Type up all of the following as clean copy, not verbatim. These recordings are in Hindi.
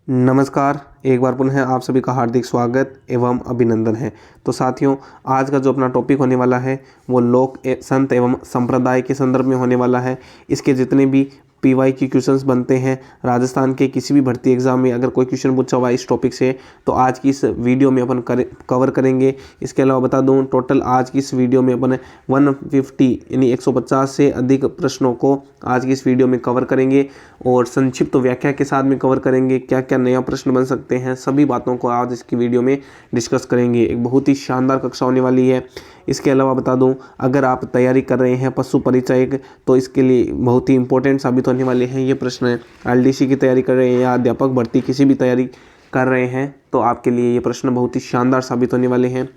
नमस्कार। एक बार पुनः आप सभी का हार्दिक स्वागत एवं अभिनंदन है। तो साथियों, आज का जो अपना टॉपिक होने वाला है वो संत एवं संप्रदाय के संदर्भ में होने वाला है। इसके जितने भी पीवाई के क्वेश्चंस बनते हैं राजस्थान के किसी भी भर्ती एग्जाम में, अगर कोई क्वेश्चन पूछा हुआ इस टॉपिक से तो आज की इस वीडियो में अपन कवर करेंगे। इसके अलावा बता दूं, टोटल आज की इस वीडियो में अपन 150 यानी 150 से अधिक प्रश्नों को आज की इस वीडियो में कवर करेंगे और संक्षिप्त व्याख्या के साथ में कवर करेंगे। क्या क्या नया प्रश्न बन सकते हैं, सभी बातों को आज इसकी वीडियो में डिस्कस करेंगे। एक बहुत ही शानदार कक्षा होने वाली है। इसके अलावा बता दूं, अगर आप तैयारी कर रहे हैं पशु परिचयक तो इसके लिए बहुत ही इंपॉर्टेंट साबित होने वाले हैं ये प्रश्न। एलडीसी की तैयारी कर रहे हैं या अध्यापक भर्ती किसी भी तैयारी कर रहे हैं तो आपके लिए ये प्रश्न बहुत ही शानदार साबित होने वाले हैं।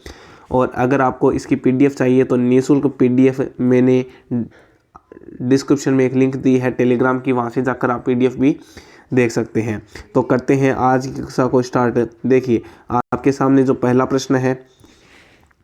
और अगर आपको इसकी पीडीएफ चाहिए तो निःशुल्क पीडीएफ मैंने डिस्क्रिप्शन में एक लिंक दी है टेलीग्राम की, वहाँ से जाकर आप पीडीएफ भी देख सकते हैं। तो करते हैं आज की कक्षा को स्टार्ट। देखिए, आपके सामने जो पहला प्रश्न है,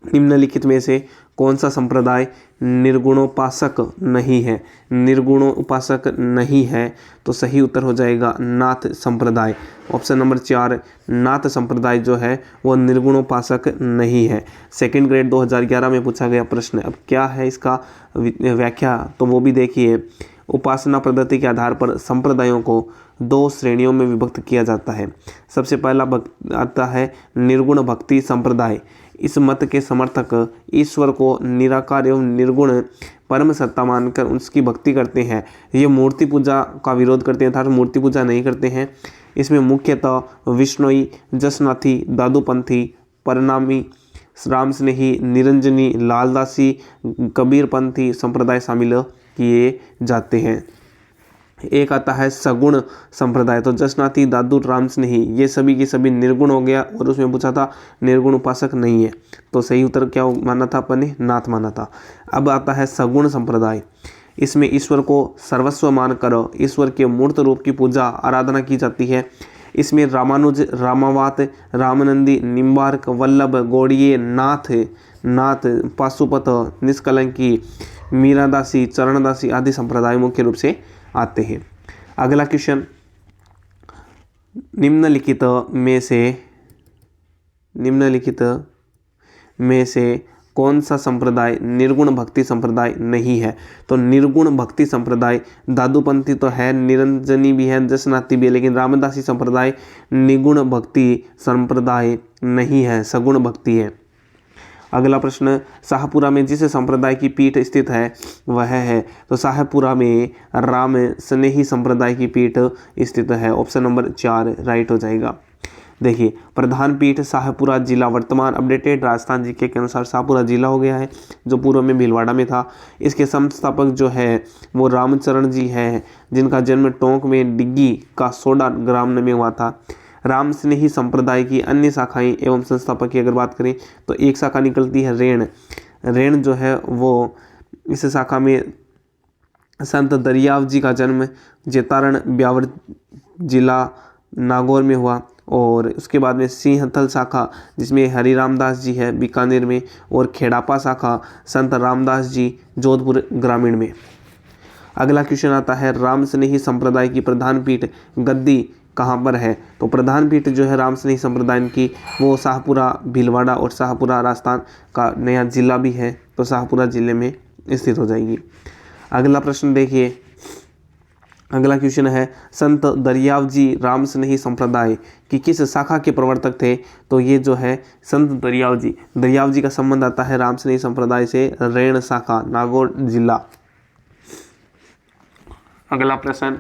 निम्नलिखित में से कौन सा संप्रदाय निर्गुणोपासक नहीं है? निर्गुणोपासक नहीं है तो सही उत्तर हो जाएगा नाथ संप्रदाय। ऑप्शन नंबर 4, नाथ संप्रदाय जो है वो निर्गुणोपासक नहीं है। सेकंड ग्रेड 2011 में पूछा गया प्रश्न। अब क्या है इसका व्याख्या, तो वो भी देखिए। उपासना पद्धति के आधार पर संप्रदायों को दो श्रेणियों में विभक्त किया जाता है। सबसे पहला आता है निर्गुण भक्ति संप्रदाय। इस मत के समर्थक ईश्वर को निराकार एवं निर्गुण परम सत्ता मानकर उसकी भक्ति करते हैं। ये मूर्ति पूजा का विरोध करते हैं अर्थात मूर्ति पूजा नहीं करते हैं। इसमें मुख्यतः विष्णोई, जसनाथी, दादूपंथी, परिणामी, राम स्नेही, निरंजनी, लालदासी, कबीरपंथी संप्रदाय शामिल किए जाते हैं। एक आता है सगुण संप्रदाय। तो जसनाथी, दादू, राम स्नेही ये सभी की सभी निर्गुण हो गया और उसमें पूछा था निर्गुण उपासक नहीं है तो सही उत्तर क्या माना था अपन ने? नाथ माना था। अब आता है सगुण संप्रदाय। इसमें ईश्वर को सर्वस्व मानकर ईश्वर के मूर्त रूप की पूजा आराधना की जाती है। इसमें रामानुज, रामावत, रामनंदी, निम्बार्क, वल्लभ, गौड़िये, नाथ, पाशुपत, निष्कलंकी, मीरादासी, चरणदासी आदि संप्रदाय मुख्य रूप से आते हैं। अगला क्वेश्चन, निम्नलिखित में से कौन सा संप्रदाय निर्गुण भक्ति संप्रदाय नहीं है? तो निर्गुण भक्ति संप्रदाय दादूपंथी तो है, निरंजनी भी है, जसनाथी भी है, लेकिन रामदासी संप्रदाय निगुण भक्ति संप्रदाय नहीं है, सगुण भक्ति है। अगला प्रश्न, शाहपुरा में जिस संप्रदाय की पीठ स्थित है वह है? तो शाहपुरा में राम स्नेही संप्रदाय की पीठ स्थित है। ऑप्शन नंबर 4 राइट हो जाएगा। देखिए, प्रधान पीठ शाहपुरा जिला, वर्तमान अपडेटेड राजस्थान जीके के अनुसार शाहपुरा जिला हो गया है जो पूर्व में भीलवाड़ा में था। इसके संस्थापक जो है वो रामचरण जी है, जिनका जन्म टोंक में डिग्गी का सोडा ग्राम में हुआ था। राम स्नेही संप्रदाय की अन्य शाखाएं एवं संस्थापक की अगर बात करें तो एक शाखा निकलती है रेण जो है वो इस शाखा में संत दरियाव जी का जन्म जेतारण ब्यावर जिला नागौर में हुआ। और उसके बाद में सिंहथल शाखा जिसमें हरि रामदास जी है बीकानेर में, और खेड़ापा शाखा संत रामदास जी जोधपुर ग्रामीण में। अगला क्वेश्चन आता है, राम स्नेही संप्रदाय की प्रधान पीठ गद्दी कहाँ पर है? तो प्रधान पीठ जो है राम स्नेही संप्रदाय की वो शाहपुरा भीलवाड़ा और शाहपुरा राजस्थान का नया जिला भी है तो शाहपुरा जिले में स्थित हो जाएगी। अगला प्रश्न देखिए, अगला क्वेश्चन है, संत दरियाव जी राम स्नेही संप्रदाय की किस शाखा के प्रवर्तक थे? तो ये जो है संत दरियाव जी का संबंध आता है राम स्नेही संप्रदाय से, रेण शाखा, नागौर जिला। अगला प्रश्न,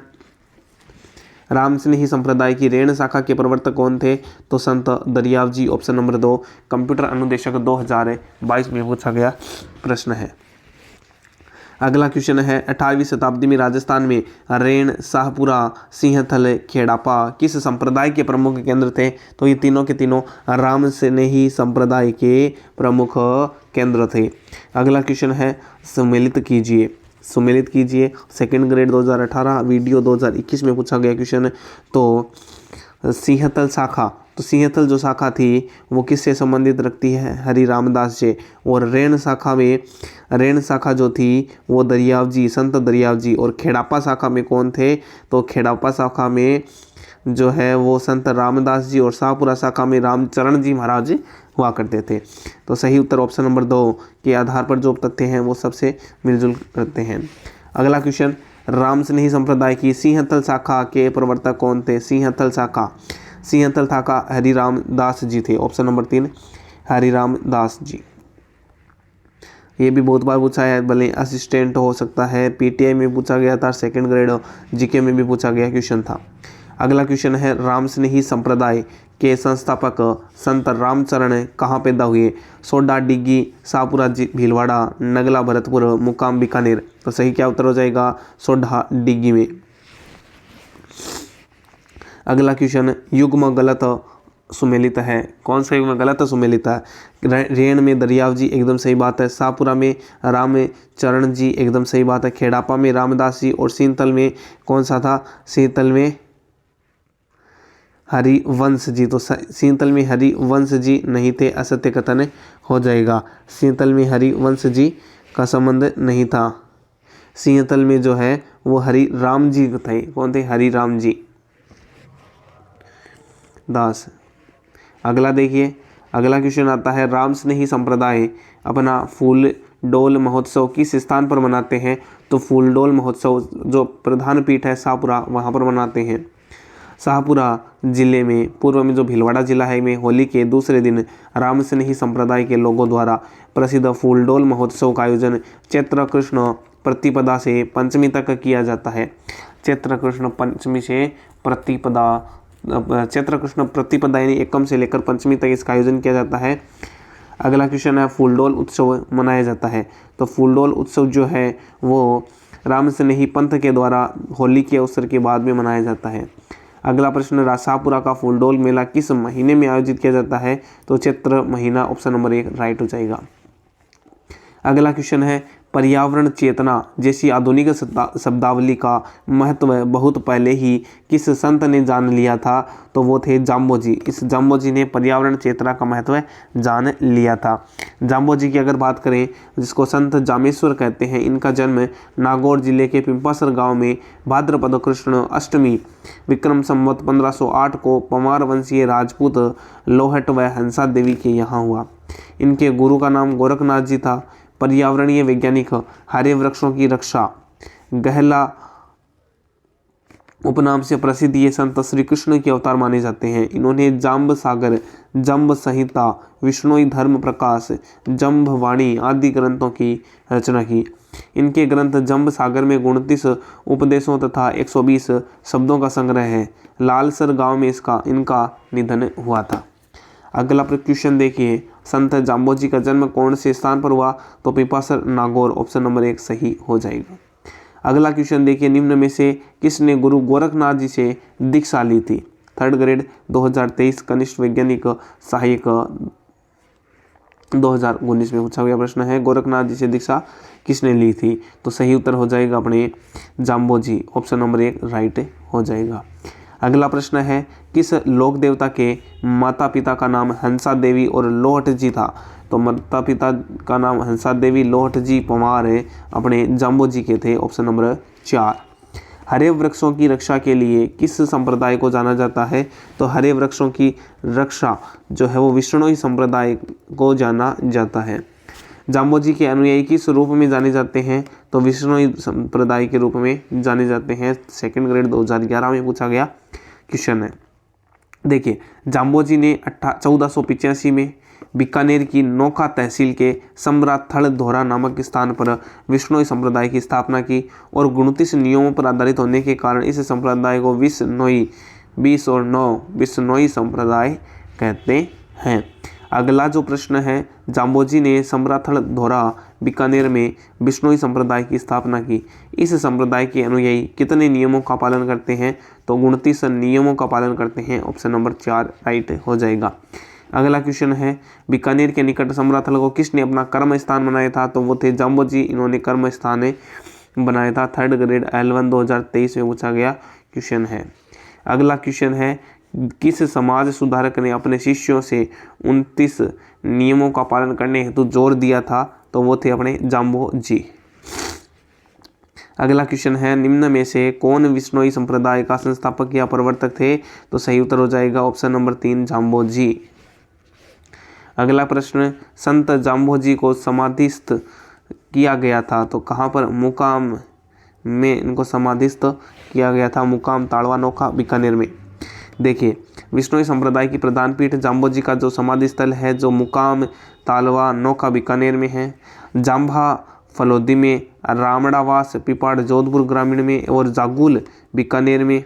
राम स्नेही संप्रदाय की रेण शाखा के प्रवर्तक कौन थे? तो संत दरियाव जी। ऑप्शन नंबर 2 कंप्यूटर अनुदेशक 2022 में पूछा गया प्रश्न है। अगला क्वेश्चन है, 18वीं शताब्दी में राजस्थान में रेण, शाहपुरा, सिंहथल, खेड़ापा किस संप्रदाय के प्रमुख केंद्र थे? तो ये तीनों के तीनों राम स्नेही संप्रदाय के प्रमुख केंद्र थे। अगला क्वेश्चन है, सम्मिलित कीजिए। सेकंड ग्रेड 2018 वीडियो 2021 में पूछा गया क्वेश्चन। तो सिंहथल शाखा, तो सिंहथल जो शाखा थी वो किससे संबंधित रखती है? हरि रामदास से। और रेण शाखा जो थी वो दरियाव जी, संत दरियाव जी। और खेड़ापा शाखा में कौन थे? तो खेड़ापा शाखा में जो है वो संत रामदास जी और शाहपुरा शाखा में रामचरण जी महाराज हुआ करते थे। तो सही उत्तर ऑप्शन नंबर 2 के आधार पर जो तथ्य हैं वो सबसे मिलजुल करते हैं। अगला क्वेश्चन, रामस्नेही संप्रदाय की सिंहतल शाखा के प्रवर्तक कौन थे? सिंहतल शाखा हरिराम दास जी थे। Option number 3 Hariram Das ji. ये भी बहुत बार पूछा है, भले असिस्टेंट हो सकता है, पीटीआई में पूछा गया था, सेकंड ग्रेड जीके में भी पूछा गया क्वेश्चन था। अगला क्वेश्चन है, रामस्नेही संप्रदाय के संस्थापक संत रामचरण कहाँ पैदा हुए? सोडा डिग्गी, शाहपुरा भीलवाड़ा, नगला भरतपुर, मुकाम बीकानेर। तो सही क्या उत्तर हो जाएगा? सोडा डिग्गी में। अगला क्वेश्चन, युग्म गलत सुमेलित है। कौन सा युग्म गलत सुमेलित है? रेण में दरियाव जी एकदम सही बात है, शाहपुरा में रामचरण जी एकदम सही बात है, खेड़ापा में रामदास जी और सीनतल में कौन सा था? सीनतल में हरिवंश जी। तो सीनतल में हरिवंश जी नहीं थे, असत्य कथन हो जाएगा। सीनतल में हरिवंश जी का संबंध नहीं था। सीनतल में जो है वो हरि राम जी थे। कौन थे? हरि राम जी दास। अगला देखिए, अगला क्वेश्चन आता है, रामस्नेही संप्रदाय अपना फूल डोल महोत्सव किस स्थान पर मनाते हैं? तो फूल डोल महोत्सव जो प्रधान पीठ है शाहपुरा, वहाँ पर मनाते हैं। शाहपुरा जिले में पूर्व में जो भीलवाड़ा जिला है में होली के दूसरे दिन रामस्नेही संप्रदाय के लोगों द्वारा प्रसिद्ध फूलडोल महोत्सव का आयोजन चैत्र कृष्ण प्रतिपदा से पंचमी तक किया जाता है। चैत्र कृष्ण पंचमी से चैत्र कृष्ण प्रतिपदा यानी एकम से लेकर पंचमी तक इसका आयोजन किया जाता है। अगला क्वेश्चन है, फूलडोल उत्सव मनाया जाता है। तो फूलडोल उत्सव जो है वो रामस्नेही पंथ के द्वारा होली के अवसर के बाद में मनाया जाता है। अगला प्रश्न, शाहपुरा का फूलडोल मेला किस महीने में आयोजित किया जाता है? तो चैत्र महीना, ऑप्शन नंबर 1 राइट हो जाएगा। अगला क्वेश्चन है, पर्यावरण चेतना जैसी आधुनिक शब्दावली का महत्व बहुत पहले ही किस संत ने जान लिया था? तो वो थे जाम्बोजी। इस जाम्बोजी ने पर्यावरण चेतना का महत्व जान लिया था। जाम्बोजी की अगर बात करें, जिसको संत जामेश्वर कहते हैं, इनका जन्म नागौर जिले के पिंपासर गांव में भाद्रपद कृष्ण अष्टमी विक्रम संवत 1508 को पवार वंशीय राजपूत लोहट व हंसा देवी के यहाँ हुआ। इनके गुरु का नाम गोरखनाथ जी था। पर्यावरणीय वैज्ञानिक, हरे वृक्षों की रक्षा, गहला उपनाम से प्रसिद्ध ये संत श्री कृष्ण के अवतार माने जाते हैं। इन्होंने जाम्ब सागर, जम्ब संहिता, विष्णोई धर्म प्रकाश, जम्ब वाणी आदि ग्रंथों की रचना की। इनके ग्रंथ जम्ब सागर में 29 उपदेशों तथा 120 शब्दों का संग्रह है। लालसर गांव में इनका निधन हुआ था। अगला क्वेश्चन देखिए, संत जाम्बोजी का जन्म कौन से स्थान पर हुआ? तो पिपासर नागौर, ऑप्शन नंबर 1 सही हो जाएगा। अगला क्वेश्चन देखिए, निम्न में से किसने गुरु गोरखनाथ जी से दीक्षा ली थी? थर्ड ग्रेड 2023 कनिष्ठ वैज्ञानिक सहायक 2019 में पूछा गया प्रश्न है, गोरखनाथ जी से दीक्षा किसने ली थी? तो सही उत्तर हो जाएगा अपने जाम्बोजी, ऑप्शन नंबर 1 राइट हो जाएगा। अगला प्रश्न है, किस लोक देवता के माता पिता का नाम हंसा देवी और लोहट जी था? तो माता पिता का नाम हंसा देवी, लोहट जी पवार अपने जाम्बोजी के थे, ऑप्शन नंबर 4। हरे वृक्षों की रक्षा के लिए किस संप्रदाय को जाना जाता है? तो हरे वृक्षों की रक्षा जो है वो विष्णोई संप्रदाय को जाना जाता है। जाम्बोजी के अनुयायी किस रूप में जाने जाते हैं? तो विष्णोई संप्रदाय के रूप में जाने जाते हैं। सेकंड ग्रेड 2011 में पूछा गया क्वेश्चन है। देखिए, जाम्बोजी ने 1485 में बीकानेर की नोखा तहसील के सम्राथल धोरा नामक स्थान पर विष्णोई संप्रदाय की स्थापना की और 29 नियमों पर आधारित होने के कारण इस संप्रदाय को विष्णोई संप्रदाय कहते हैं। अगला जो प्रश्न है, जाम्बोजी ने सम्राथल धोरा बीकानेर में बिश्नोई संप्रदाय की स्थापना की। इस संप्रदाय के अनुयायी कितने नियमों का पालन करते हैं? तो 29 नियमों का पालन करते हैं, ऑप्शन नंबर 4 राइट हो जाएगा। अगला क्वेश्चन है, बीकानेर के निकट सम्राथल को किसने अपना कर्म स्थान बनाया था? तो वो थे जाम्बोजी, इन्होंने कर्म स्थान बनाया था। थर्ड ग्रेड L1 2023 में पूछा गया क्वेश्चन है। अगला क्वेश्चन है, किस समाज सुधारक ने अपने शिष्यों से 29 नियमों का पालन करने हेतु जोर दिया था? तो वो थे अपने जाम्बोजी। अगला क्वेश्चन है, निम्न में से कौन विश्नोई संप्रदाय का संस्थापक या प्रवर्तक थे? तो सही उत्तर हो जाएगा ऑप्शन नंबर 3 जाम्बोजी। अगला प्रश्न, संत जाम्बोजी को समाधिस्थ किया गया था तो कहाँ पर? मुकाम में इनको समाधिस्थ किया गया था, मुकाम ताड़वा नोखा बीकानेर में। देखिए, विश्नोई संप्रदाय की प्रधान पीठ जाम्बोजी का जो समाधि स्थल है जो मुकाम तालवा नोखा बीकानेर में है, जाम्भा फलोदी में, रामड़ावास पिपाड़ जोधपुर ग्रामीण में और जागुल बीकानेर में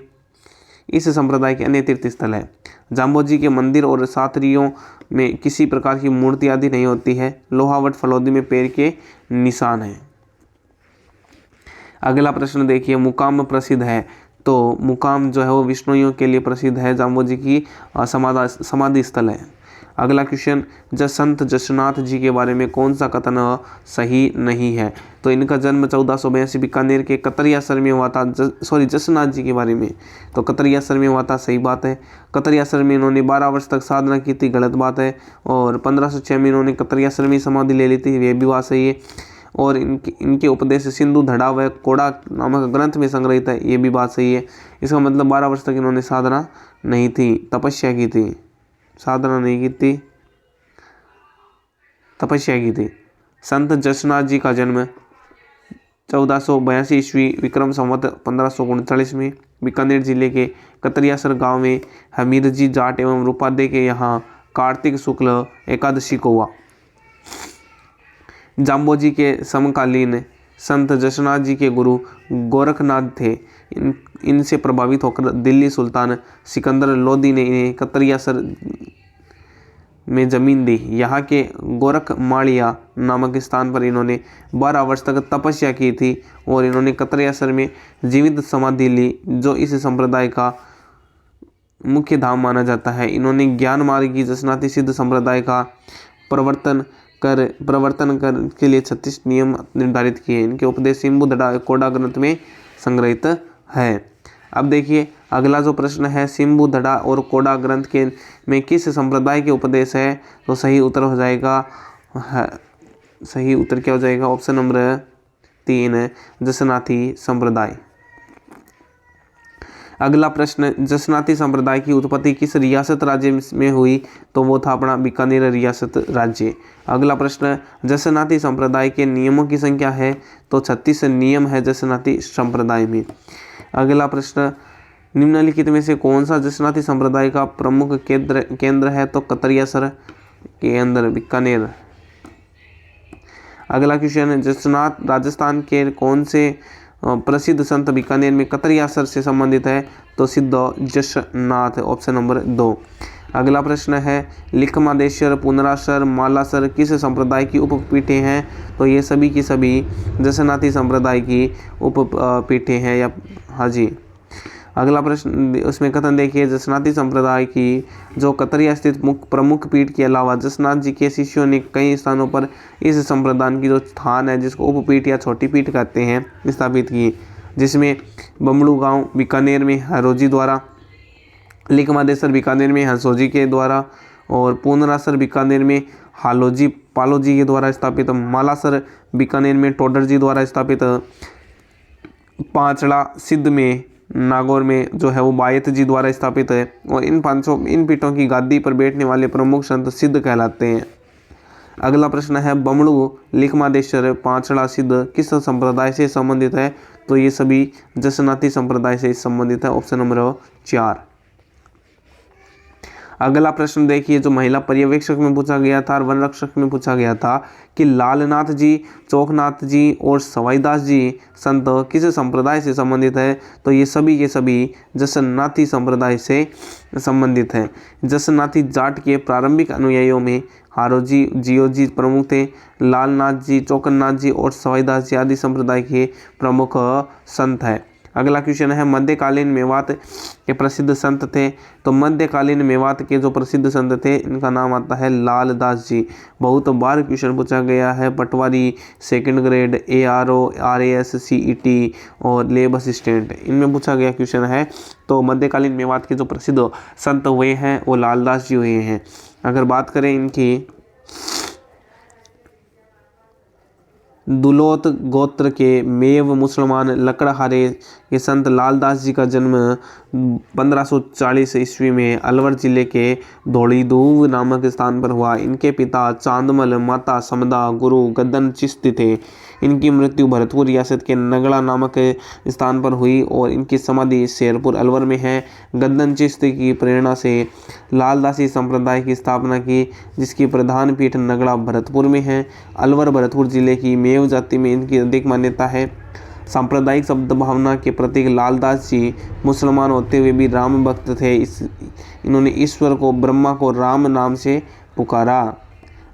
इस संप्रदाय के अन्य तीर्थ स्थल है। जाम्बोजी के मंदिर और सातरियों में किसी प्रकार की मूर्ति आदि नहीं होती है। लोहावट फलोदी में पैर के निशान है। अगला प्रश्न देखिए, मुकाम प्रसिद्ध है तो मुकाम जो है वो विष्णुइयों के लिए प्रसिद्ध है, जाम्बोजी की समाधि स्थल है। अगला क्वेश्चन, संत जसनाथ जी के बारे में कौन सा कथन सही नहीं है? तो इनका जन्म 1482 बीकानेर के कतरियासर में हुआ था। जसनाथ जी के बारे में तो कतरियासर में हुआ था, सही बात है। कतरियासर में इन्होंने 12 वर्ष तक साधना की थी, गलत बात है। और 1506 में इन्होंने कतरियासर में समाधि ले ली थी, ये भी बात सही है। और इनके उपदेश सिंधु धड़ा व कोड़ा नामक ग्रंथ में संग्रहित है, ये भी बात सही है। इसका मतलब 12 वर्ष तक इन्होंने साधना नहीं थी, तपस्या की थी, साधना नहीं की थी, तपस्या की थी। संत जसनाथ जी का जन्म 1482 ईस्वी विक्रम संवत 1539 में बीकानेर जिले के कतरियासर गांव में हमीरजी जाट एवं रूपादे के यहाँ कार्तिक शुक्ल एकादशी को हुआ। जाम्बोजी के समकालीन संत जसनाथ जी के गुरु गोरखनाथ थे। इनसे प्रभावित होकर दिल्ली सुल्तान सिकंदर लोदी ने इन्हें कतरियासर में जमीन दी। यहाँ के गोरखमाड़िया नामक स्थान पर इन्होंने 12 वर्ष तक तपस्या की थी और इन्होंने कतरियासर में जीवित समाधि ली, जो इस संप्रदाय का मुख्य धाम माना जाता है। इन्होंने ज्ञान मार्ग की जसनाती सिद्ध संप्रदाय का प्रवर्तन कर के लिए 36 नियम निर्धारित किए। इनके उपदेश सिंधु धड़ा कोड़ा ग्रंथ में संग्रहित है। अब देखिए, अगला जो प्रश्न है, सिंधु धड़ा और कोड़ा ग्रंथ के में किस संप्रदाय के उपदेश है? तो सही उत्तर हो जाएगा, सही उत्तर क्या हो जाएगा? ऑप्शन नंबर 3 जसनाती संप्रदाय। अगला प्रश्न, जसनाती संप्रदाय की उत्पत्ति किस रियासत राज्य में हुई? तो वो था अपना बीकानेर रियासत राज्य। अगला प्रश्न, जसनाती संप्रदाय के नियमों की संख्या है? तो 36 नियम है जसनाती संप्रदाय में। अगला प्रश्न, निम्नलिखित में से कौन सा जसनाती संप्रदाय का प्रमुख केंद्र है? तो कतरियासर के अंदर बीकानेर। अगला क्वेश्चन, जसनाथ राजस्थान के कौन से प्रसिद्ध संत बीकानेर में कतरियासर से संबंधित है? तो सिद्ध जसनाथ, ऑप्शन नंबर 2। अगला प्रश्न है, लिखमादेश्वर, पुनरासर, मालासर किस संप्रदाय की उपपीठें हैं? तो ये सभी की सभी जसनाती संप्रदाय की उपपीठें हैं या हाँ जी। अगला प्रश्न, उसमें कथन देखिए, जसनाती संप्रदाय की जो कतरिया स्थित प्रमुख पीठ के अलावा जसनाथ जी के शिष्यों ने कई स्थानों पर इस संप्रदाय की जो स्थान है, जिसको उपपीठ या छोटी पीठ कहते हैं, स्थापित की, जिसमें बमड़ू गांव बीकानेर में हरोजी द्वारा, लिखमादेश्वर बीकानेर में हंसोजी के द्वारा और पूर्णरासर बीकानेर में हालोजी पालोजी के द्वारा स्थापित, मालासर बीकानेर में टोडर जी द्वारा स्थापित, पांचड़ा सिद्ध में नागौर में जो है वो बायत जी द्वारा स्थापित है। और इन पीठों की गादी पर बैठने वाले प्रमुख संत सिद्ध कहलाते हैं। अगला प्रश्न है, बमड़ू, लिखमादेश्वर, पांचड़ा सिद्ध किस संप्रदाय से संबंधित है? तो ये सभी जसनाती संप्रदाय से संबंधित है, ऑप्शन नंबर 4। अगला प्रश्न देखिए, जो महिला पर्यवेक्षक में पूछा गया था और वन रक्षक में पूछा गया था कि लालनाथ जी, चौकनाथ जी और सवाईदास जी संत किस संप्रदाय से संबंधित है? तो ये सभी के सभी जसनाती संप्रदाय से संबंधित हैं। जसनाती जाट के प्रारंभिक अनुयायियों में हारोजी जियोजी प्रमुख थे। लालनाथ जी, चौकनाथ जी और सवाईदास जी आदि संप्रदाय के प्रमुख संत हैं। अगला क्वेश्चन है, मध्यकालीन मेवात के प्रसिद्ध संत थे? तो मध्यकालीन मेवात के जो प्रसिद्ध संत थे, इनका नाम आता है लालदास जी। बहुत बार क्वेश्चन पूछा गया है, patwari, second grade, ARO, RAS, CET और लेब असिस्टेंट, इनमें पूछा गया क्वेश्चन है। तो मध्यकालीन मेवात के जो प्रसिद्ध संत हुए हैं वो लालदास जी हुए हैं। अगर बात करें इनकी दुलोत गोत्र के मेव मुसलमान लकड़हारे के संत लालदास जी का जन्म 1540 ईस्वी में अलवर जिले के धौड़ीधूव नामक स्थान पर हुआ। इनके पिता चांदमल, माता समदा, गुरु गद्दन चिश्ती थे। इनकी मृत्यु भरतपुर रियासत के नगड़ा नामक स्थान पर हुई और इनकी समाधि शेरपुर अलवर में है। गद्दन चिश्ती की प्रेरणा से लालदासी संप्रदाय की स्थापना की, जिसकी प्रधान पीठ नगड़ा भरतपुर में है। अलवर भरतपुर जिले की मेव जाति में इनकी अधिक मान्यता है। सांप्रदायिक शब्द भावना के प्रतीक लालदास जी मुसलमान होते हुए भी राम भक्त थे। इन्होंने ईश्वर को, ब्रह्मा को राम नाम से पुकारा।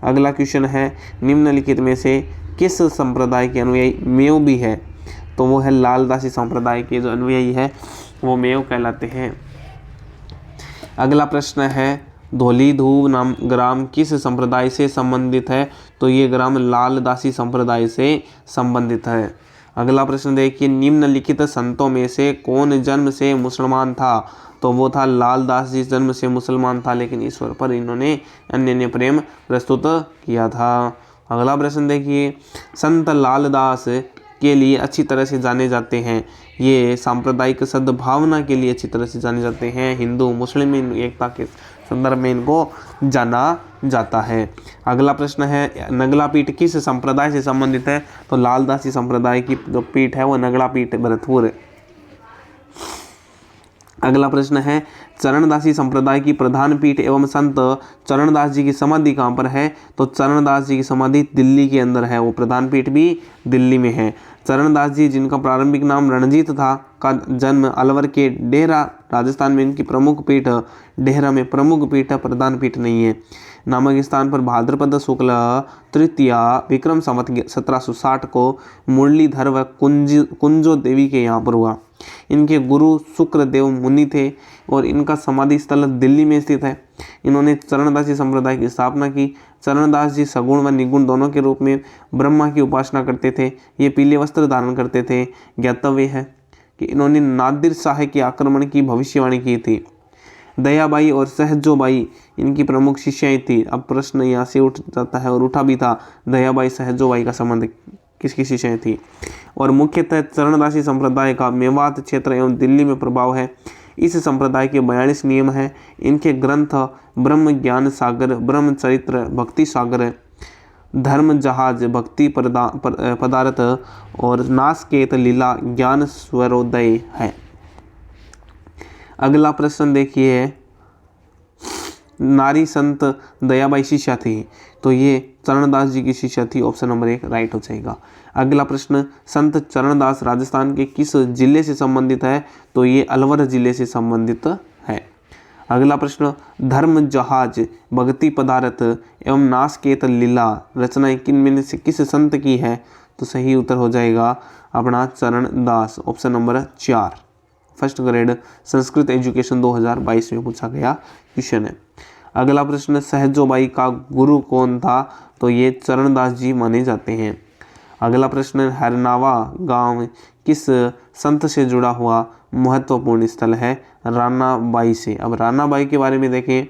अगला क्वेश्चन है, निम्नलिखित में से किस संप्रदाय के अनुयायी मेव भी है? तो वो है लालदासी संप्रदाय के जो अनुयायी है वो मेव कहलाते हैं। अगला प्रश्न है, धौलीधूव नाम ग्राम किस संप्रदाय से संबंधित है? तो ये ग्राम लालदासी संप्रदाय से संबंधित है। अगला प्रश्न देखिए, निम्नलिखित संतों में से कौन जन्म से मुसलमान था? तो वो था लालदास जी जन्म से मुसलमान था, लेकिन ईश्वर पर इन्होंने अन्य प्रेम प्रस्तुत किया था। अगला प्रश्न देखिए, संत लालदास के लिए अच्छी तरह से जाने जाते हैं। ये सांप्रदायिक सद्भावना के लिए अच्छी तरह से जाने जाते हैं। हिंदू मुस्लिम एकता के संदर्भ में इनको जाना जाता है। अगला प्रश्न है, नगला पीठ किस संप्रदाय से संबंधित है? तो लालदासी संप्रदाय की जो पीठ है वो नगला पीठ भरतपुर। अगला प्रश्न है, चरणदासी संप्रदाय की प्रधान पीठ एवं संत चरणदास जी की समाधि कहाँ पर है? तो चरणदास जी की समाधि दिल्ली के अंदर है, वो प्रधान पीठ भी दिल्ली में है। चरणदास जी, जिनका प्रारंभिक नाम रणजीत था, का जन्म अलवर के डेहरा राजस्थान में। इनकी प्रमुख पीठ डेहरा में प्रमुख पीठ, प्रधान पीठ नहीं है, नामक स्थान पर भाद्रपद शुक्ल तृतीया विक्रम संवत 1760 को मुरलीधर व कुंजो देवी के यहाँ पर हुआ। इनके गुरु शुक्रदेव मुनि थे और इनका समाधि स्थल दिल्ली में स्थित है। इन्होंने चरणदासी संप्रदाय की स्थापना की। चरणदास जी सगुण व निगुण दोनों के रूप में ब्रह्मा की उपासना करते थे। ये पीले वस्त्र धारण करते थे। ज्ञातव्य है कि इन्होंने नादिर शाह के आक्रमण की भविष्यवाणी की थी। दयाबाई और सहजोबाई इनकी प्रमुख शिष्याएं थी। अब प्रश्न यहाँ से उठ जाता है और उठा भी था, दयाबाई सहजोबाई का संबंध किसकी शिष्याएं थी? और मुख्यतः चरणदासी संप्रदाय का मेवात क्षेत्र एवं दिल्ली में प्रभाव है। इस संप्रदाय के 42 नियम हैं। इनके ग्रंथ ब्रह्म ज्ञान सागर, ब्रह्म चरित्र, भक्ति सागर, धर्म जहाज, भक्ति पदार्थ और नासकेत लीला, ज्ञान स्वरोदय है। अगला प्रश्न देखिए, नारी संत दयाबाई शिष्या थी, तो ये चरणदास जी की शिष्या थी। ऑप्शन नंबर 1 राइट हो जाएगा। अगला प्रश्न, संत चरणदास राजस्थान के किस जिले से संबंधित है? तो ये अलवर जिले से संबंधित है। अगला प्रश्न, धर्म जहाज, भक्ति पदार्थ एवं नासकेत लीला रचनाएं किन में से किस संत की है? तो सही उत्तर हो जाएगा अपना Charandas. Option number 4 first grade Sanskrit education 2022 में पूछा गया क्वेश्चन है। अगला प्रश्न, सहजोबाई का गुरु कौन था? तो ये चरणदास जी माने जाते हैं। अगला प्रश्न, हरनावा गांव किस संत से जुड़ा हुआ महत्वपूर्ण स्थल है? रानाबाई से। अब रानाबाई के बारे में देखें,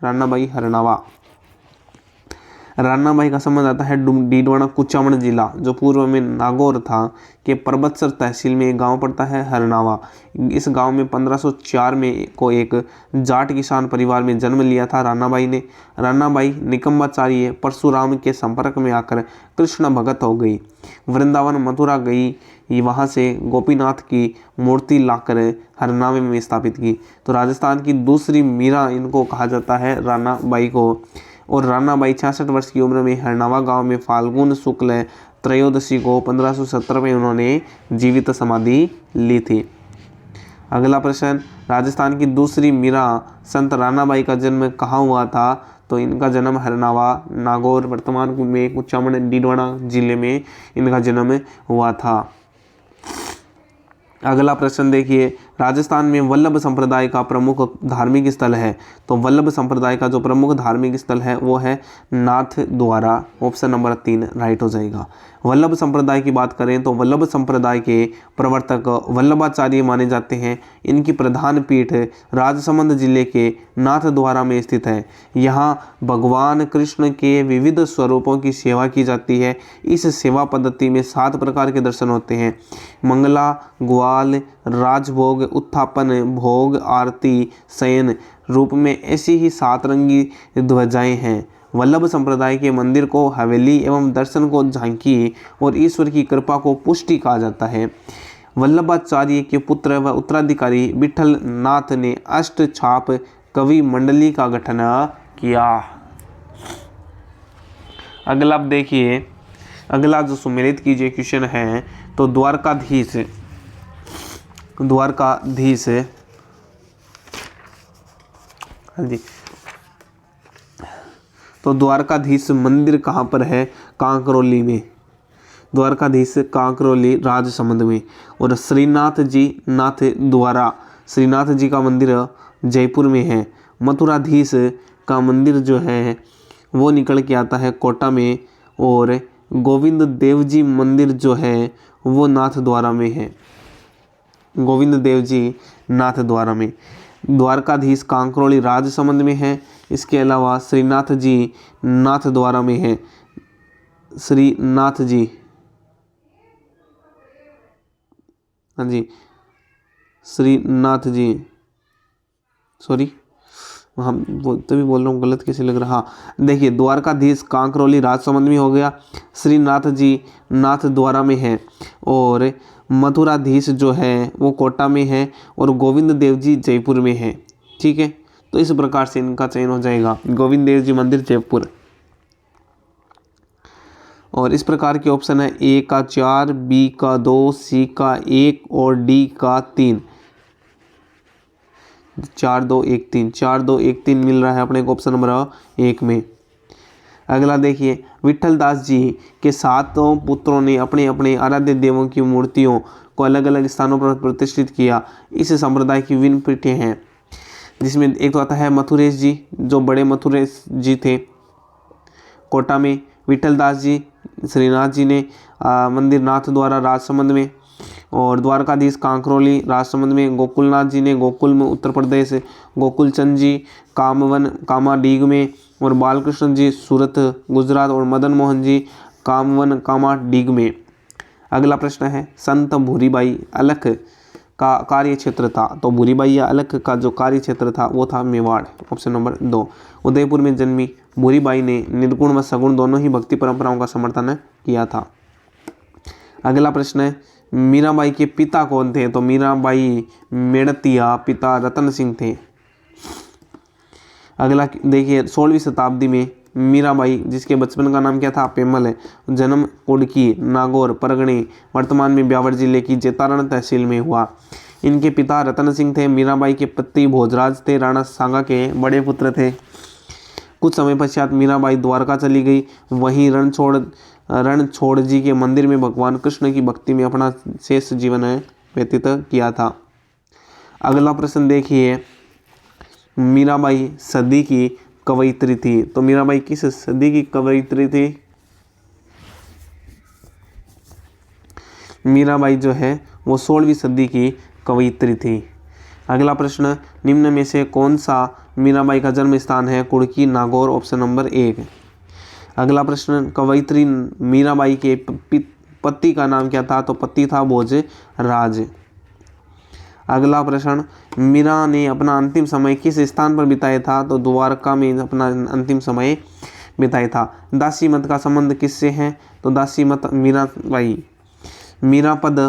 रानाबाई हरनावा, रानाबाई का संबंध आता है डीडवाना कुचामन जिला, जो पूर्व में नागौर था, के परबतसर तहसील में एक गांव पड़ता है हरनावा। इस गांव में 1504 में को एक जाट किसान परिवार में जन्म लिया था रानाबाई ने। रानाबाई निकम्बाचार्य परशुराम के संपर्क में आकर कृष्ण भगत हो गई। वृंदावन मथुरा गई, वहाँ से गोपीनाथ की मूर्ति लाकर हरनावे में स्थापित की। तो राजस्थान की दूसरी मीरा इनको कहा जाता है, रानाबाई को। और रानाबाई 66 वर्ष की उम्र में हरनावा गांव में फाल्गुन शुक्ल त्रयोदशी को 1517 में उन्होंने जीवित समाधि ली थी। अगला प्रश्न, राजस्थान की दूसरी मीरा संत रानाबाई का जन्म कहाँ हुआ था? तो इनका जन्म हरनावा, नागौर वर्तमान में कुचामन डीडवाना जिले में इनका जन्म हुआ था। अगला प्रश्न देखिए, राजस्थान में वल्लभ संप्रदाय का प्रमुख धार्मिक स्थल है। तो वल्लभ संप्रदाय का जो प्रमुख धार्मिक स्थल है वो है नाथ द्वारा। ऑप्शन नंबर 3 राइट हो जाएगा। वल्लभ संप्रदाय की बात करें तो वल्लभ संप्रदाय के प्रवर्तक वल्लभाचार्य माने जाते हैं। इनकी प्रधान पीठ राजसमंद जिले के नाथद्वारा में स्थित है। यहाँ भगवान कृष्ण के विविध स्वरूपों की सेवा की जाती है। इस सेवा पद्धति में 7 प्रकार के दर्शन होते हैं: मंगला, ग्वाल, राजभोग, उत्थापन, भोग, आरती, शयन रूप में ऐसी ही 7 रंगी ध्वजाएं हैं। वल्लभ संप्रदाय के मंदिर को हवेली एवं दर्शन को झांकी और ईश्वर की कृपा को पुष्टि कहा जाता है। वल्लभाचार्य के पुत्र व उत्तराधिकारी विठल नाथ ने अष्टछाप कवि मंडली का गठन किया। अगला आप देखिए, अगला जो सुमेलित कीजिए क्वेश्चन है, तो द्वारकाधीश हाँ जी, तो द्वारकाधीश मंदिर कहाँ पर है? कांकरोली में। द्वारकाधीश कांकरोली राजसमंद में। और श्रीनाथ जी का मंदिर जयपुर में है। मथुराधीश का मंदिर जो है वो निकल के आता है कोटा में। और गोविंद देव जी मंदिर जो है वो नाथद्वारा में है। गोविंद देव जी नाथद्वारा में। द्वारकाधीश कांकरोली राजसमंद में है। इसके अलावा श्रीनाथ जी नाथद्वारा में है। श्रीनाथ जी, हाँ जी, श्रीनाथ जी, सॉरी हम तभी बोल रहा हूँ, गलत कैसे लग रहा। देखिए, द्वारकाधीश कांकरोली राजसमंद में हो गया, श्रीनाथ जी नाथद्वारा में है, और मथुराधीश जो है वो कोटा में है, और गोविंद देव जी जयपुर में है। ठीक है, तो इस प्रकार से इनका चयन हो जाएगा, गोविंद देव जी मंदिर जयपुर। और इस प्रकार के ऑप्शन है ए का 4, बी का 2, सी का 1 और डी का 3। 4 2 1 3, 4 2 1 3 मिल रहा है अपने को ऑप्शन नंबर 1 में। अगला देखिए, विठल दास जी के 7 पुत्रों ने अपने अपने आराध्य देवों की मूर्तियों को अलग अलग स्थानों पर प्रतिष्ठित किया। इस संप्रदाय की विभिन्न पीठें हैं, जिसमें एक तो आता है मथुरेश जी, जो बड़े मथुरेश जी थे कोटा में। विठल दास जी, श्रीनाथ जी ने मंदिर नाथद्वारा राजसमंद में, और द्वारकाधीश कांकरोली राजसमंद में। गोकुलनाथ जी ने गोकुल में उत्तर प्रदेश, गोकुलचंद जी कामाडीग में, और बालकृष्ण जी सूरत गुजरात, और मदन मोहन जी कामाडीग में। अगला प्रश्न है, संत भूरीबाई अलख का कार्य क्षेत्र था। तो भूरीबाई या अलख का जो कार्य क्षेत्र था वो था मेवाड़, ऑप्शन नंबर 2। उदयपुर में जन्मी भूरीबाई ने निर्गुण व सगुण दोनों ही भक्ति परंपराओं का समर्थन किया था। अगला प्रश्न है, मीराबाई के पिता कौन थे? तो मीराबाई मेड़तिया पिता रतन सिंह थे। अगला देखिए, 16वीं शताब्दी में मीराबाई, जिसके बचपन का नाम क्या था? पेमल है, जन्म कुड़की नागौर परगणे वर्तमान में ब्यावर जिले की जेतारण तहसील में हुआ। इनके पिता रतन सिंह थे। मीराबाई के पति भोजराज थे, राणा सांगा के बड़े पुत्र थे। कुछ समय पश्चात मीराबाई द्वारका चली गई। वहीं रणछोड़ जी के मंदिर में भगवान कृष्ण की भक्ति में अपना शेष जीवन व्यतीत किया था। अगला प्रश्न देखिए, मीराबाई सदी की कवयित्री थी। तो मीराबाई किस सदी की कवयित्री थी? मीराबाई जो है वो 16वीं सदी की कवयित्री थी। अगला प्रश्न, निम्न में से कौन सा मीराबाई का जन्म स्थान है? Kudki Nagaur, option number 1। अगला प्रश्न, कवयित्री मीराबाई के पति का नाम क्या था? तो पति था भोजराज। अगला प्रश्न, मीरा ने अपना अंतिम समय किस स्थान पर बिताया था? तो द्वारका में अपना अंतिम समय बिताया था। दासी मत का संबंध किससे है? तो दासी मत मीराबाई, मीरापद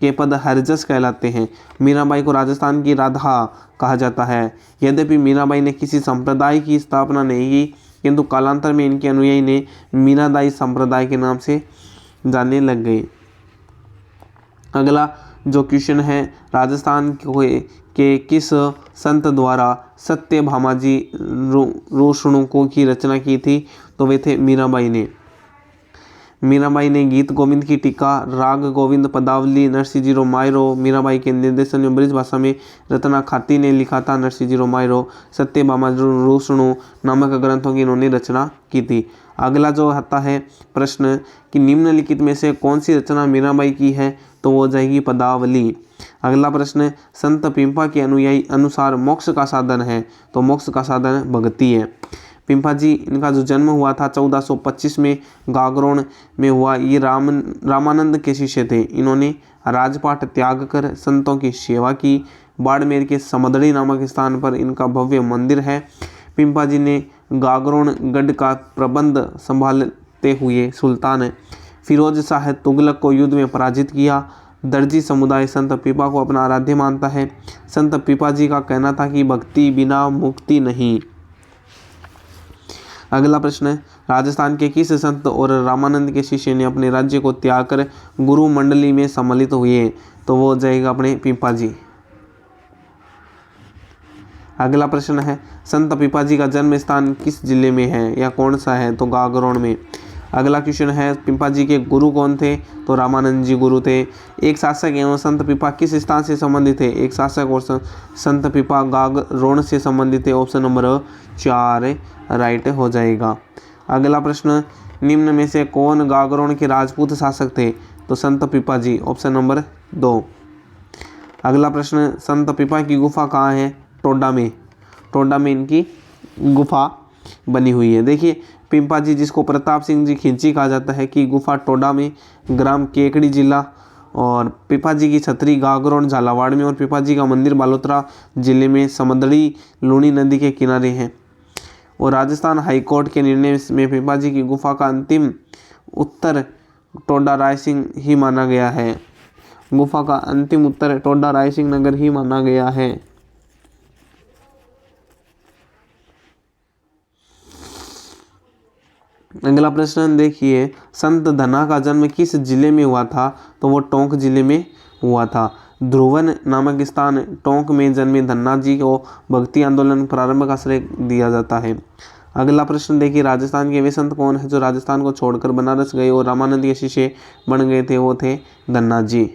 के पद हरजस कहलाते हैं। मीराबाई को राजस्थान की राधा कहा जाता है। यद्यपि मीराबाई ने किसी संप्रदाय की स्थापना नहीं की, किंतु कालांतर में इनके अनुयायी ने मीरादाई संप्रदाय के नाम से जाने लग गए। अगला जो क्वेश्चन है, राजस्थान के किस संत द्वारा सत्यभामाजी रोशनों की रचना की थी? तो वे थे मीराबाई ने। मीराबाई ने गीत गोविंद की टीका, राग गोविंद पदावली नरसिंहजीरो मायरो, मीराबाई के निर्देशन में ब्रज भाषा में रत्ना खाती ने लिखा था नरसिंहजीरो मायरो, सत्यभामा रोसणु नामक ग्रंथों की इन्होंने रचना की थी। अगला जो आता है प्रश्न कि निम्नलिखित में से कौन सी रचना मीराबाई की है, तो वो हो जाएगी पदावली। अगला प्रश्न, संत पिंपा के अनुयायी अनुसार मोक्ष का साधन है, तो मोक्ष का साधन भक्ति है। पिंपा जी, इनका जो जन्म हुआ था 1425 में गागरोन में हुआ। ये रामानंद के शिष्य थे। इन्होंने राजपाट त्याग कर संतों की सेवा की। बाड़मेर के समदड़ी नामक स्थान पर इनका भव्य मंदिर है। पिंपा जी ने गागरोन गढ़ का प्रबंध संभालते हुए सुल्तान फिरोज शाह तुगलक को युद्ध में पराजित किया। दर्जी समुदाय संत पिपा को अपना आराध्य मानता है। संत पिपा जी का कहना था कि भक्ति बिना मुक्ति नहीं। अगला प्रश्न, राजस्थान के किस संत और रामानंद के शिष्य ने अपने राज्य को त्याग कर गुरु मंडली में सम्मिलित हुए, तो वो हो जाएगा अपने पिपा जी। अगला प्रश्न है, संत पिपा जी का जन्म स्थान किस जिले में है या कौन सा है, तो गागरोन में। अगला क्वेश्चन है, पिपा जी के गुरु कौन थे, तो रामानंद जी गुरु थे। एक शासक एवं संत पिपा किस स्थान से संबंधित थे, एक शासक और संत पिपा गागरोन से संबंधित है। ऑप्शन नंबर 4 राइट हो जाएगा। अगला प्रश्न, निम्न में से कौन गागरोन के राजपूत शासक थे, तो संत पिपा जी। Option number 2। अगला प्रश्न, संत पिपा की गुफा कहाँ है, टोडा में। टोडा में इनकी गुफा बनी हुई है। देखिए, पिंपा जी जिसको प्रताप सिंह जी खिंची कहा जाता है कि गुफा टोडा में, ग्राम केकड़ी जिला, और पिपा जी की छतरी गागरोन झालावाड़ में, और पिपा जी का मंदिर बालोतरा जिले में समदड़ी लूणी नदी के किनारे है। और राजस्थान हाईकोर्ट के निर्णय में पिपा जी की गुफा का अंतिम उत्तर टोडा रायसिंह ही माना गया है। गुफा का अंतिम उत्तर टोडा रायसिंह नगर ही माना गया है। अगला प्रश्न देखिए, संत धना का जन्म किस जिले में हुआ था, तो वो टोंक जिले में हुआ था। ध्रुवन नामक स्थान टोंक में जन्मे धन्ना जी को भक्ति आंदोलन प्रारंभ का श्रेय दिया जाता है। अगला प्रश्न देखिए, राजस्थान के वे संत कौन है जो राजस्थान को छोड़कर बनारस गए और रामानंद के शिष्य बन गए थे, वो थे धन्ना जी।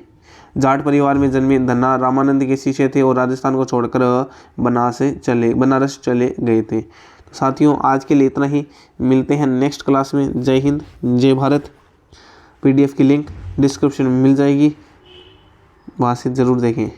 जाट परिवार में जन्मे धन्ना रामानंद के शिष्य थे और राजस्थान को छोड़कर बनारस चले गए थे। तो साथियों, आज के लिए इतना ही। मिलते हैं नेक्स्ट क्लास में। जय हिंद, जय भारत। PDF की लिंक डिस्क्रिप्शन में मिल जाएगी, वहाँ से ज़रूर देखें।